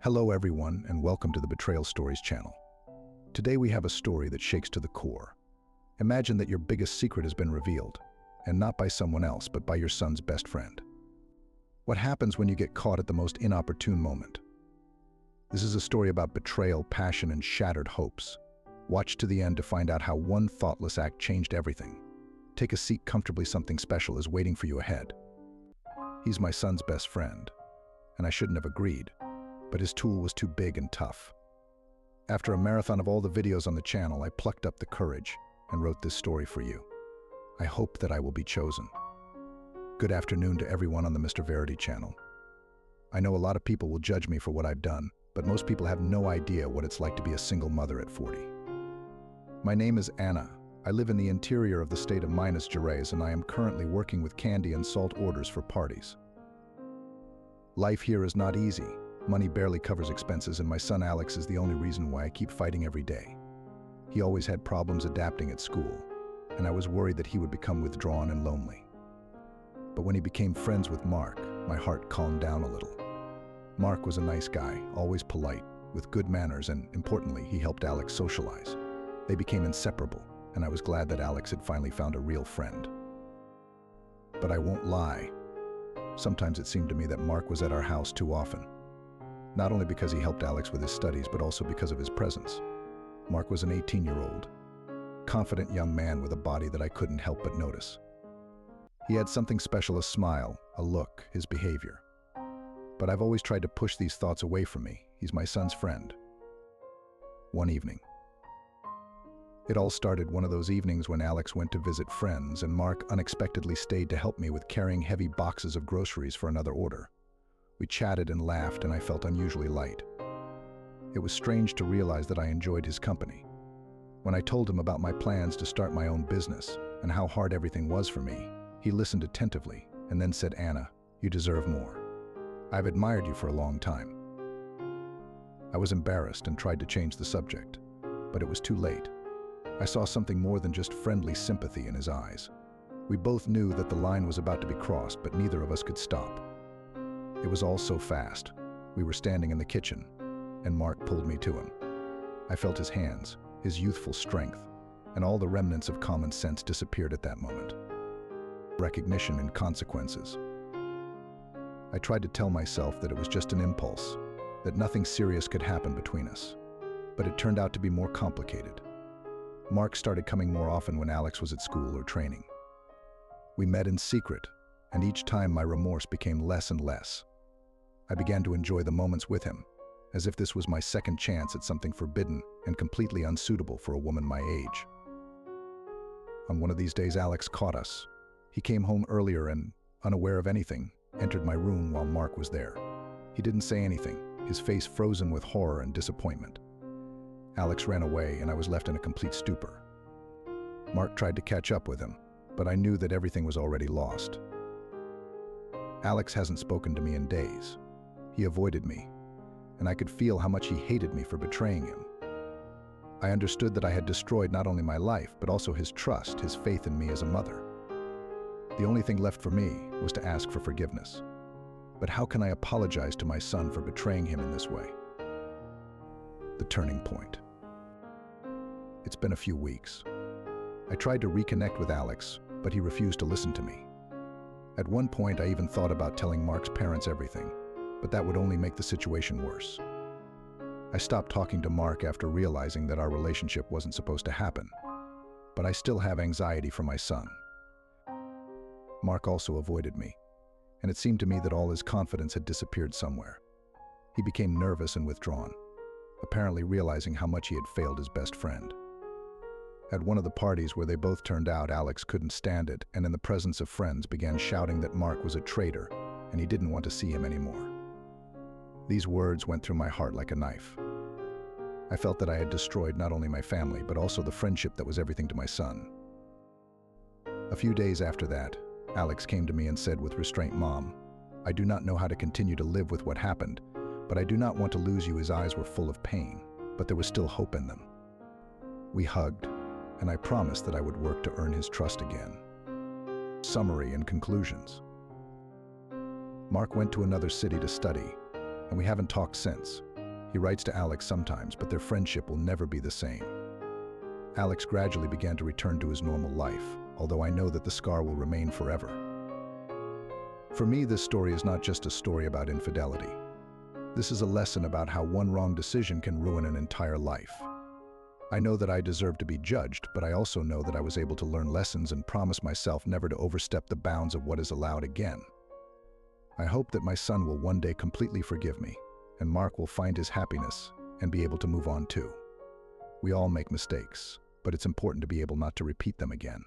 Hello everyone, and welcome to the Betrayal Stories channel. Today we have a story that shakes to the core. Imagine that your biggest secret has been revealed, and not by someone else, but by your son's best friend. What happens when you get caught at the most inopportune moment? This is a story about betrayal, passion, and shattered hopes. Watch to the end to find out how one thoughtless act changed everything. Take a seat comfortably, something special is waiting for you ahead. He's my son's best friend, and I shouldn't have agreed, but his tool was too big and tough. After a marathon of all the videos on the channel, I plucked up the courage and wrote this story for you. I hope that I will be chosen. Good afternoon to everyone on the Mr. Verity channel. I know a lot of people will judge me for what I've done, but most people have no idea what it's like to be a single mother at 40. My name is Anna. I live in the interior of the state of Minas Gerais, and I am currently working with candy and salt orders for parties. Life here is not easy. Money barely covers expenses, and my son Alex is the only reason why I keep fighting every day. He always had problems adapting at school, and I was worried that he would become withdrawn and lonely. But when he became friends with Mark, my heart calmed down a little. Mark was a nice guy, always polite, with good manners, and importantly, he helped Alex socialize. They became inseparable, and I was glad that Alex had finally found a real friend. But I won't lie. Sometimes it seemed to me that Mark was at our house too often. Not only because he helped Alex with his studies, but also because of his presence. Mark was an 18-year-old, confident young man with a body that I couldn't help but notice. He had something special, a smile, a look, his behavior. But I've always tried to push these thoughts away from me. He's my son's friend. One evening. It all started one of those evenings when Alex went to visit friends, and Mark unexpectedly stayed to help me with carrying heavy boxes of groceries for another order. We chatted and laughed, and I felt unusually light. It was strange to realize that I enjoyed his company. When I told him about my plans to start my own business and how hard everything was for me, he listened attentively and then said, "Anna, you deserve more. I've admired you for a long time." I was embarrassed and tried to change the subject, but it was too late. I saw something more than just friendly sympathy in his eyes. We both knew that the line was about to be crossed, but neither of us could stop. It was all so fast. We were standing in the kitchen, and Mark pulled me to him. I felt his hands, his youthful strength, and all the remnants of common sense disappeared at that moment. Recognition and consequences. I tried to tell myself that it was just an impulse, that nothing serious could happen between us. But it turned out to be more complicated. Mark started coming more often when Alex was at school or training. We met in secret, and each time my remorse became less and less. I began to enjoy the moments with him, as if this was my second chance at something forbidden and completely unsuitable for a woman my age. On one of these days, Alex caught us. He came home earlier and, unaware of anything, entered my room while Mark was there. He didn't say anything, his face frozen with horror and disappointment. Alex ran away, and I was left in a complete stupor. Mark tried to catch up with him, but I knew that everything was already lost. Alex hasn't spoken to me in days. He avoided me, and I could feel how much he hated me for betraying him. I understood that I had destroyed not only my life, but also his trust, his faith in me as a mother. The only thing left for me was to ask for forgiveness. But how can I apologize to my son for betraying him in this way? The turning point. It's been a few weeks. I tried to reconnect with Alex, but he refused to listen to me. At one point, I even thought about telling Mark's parents everything, but that would only make the situation worse. I stopped talking to Mark after realizing that our relationship wasn't supposed to happen, but I still have anxiety for my son. Mark also avoided me, and it seemed to me that all his confidence had disappeared somewhere. He became nervous and withdrawn, apparently realizing how much he had failed his best friend. At one of the parties where they both turned out, Alex couldn't stand it, and in the presence of friends began shouting that Mark was a traitor and he didn't want to see him anymore. These words went through my heart like a knife. I felt that I had destroyed not only my family, but also the friendship that was everything to my son. A few days after that, Alex came to me and said with restraint, "Mom, I do not know how to continue to live with what happened, but I do not want to lose you." His eyes were full of pain, but there was still hope in them. We hugged, and I promised that I would work to earn his trust again. Summary and conclusions. Mark went to another city to study, and we haven't talked since. He writes to Alex sometimes, but their friendship will never be the same. Alex gradually began to return to his normal life, although I know that the scar will remain forever. For me, this story is not just a story about infidelity. This is a lesson about how one wrong decision can ruin an entire life. I know that I deserve to be judged, but I also know that I was able to learn lessons and promise myself never to overstep the bounds of what is allowed again. I hope that my son will one day completely forgive me, and Mark will find his happiness and be able to move on too. We all make mistakes, but it's important to be able not to repeat them again.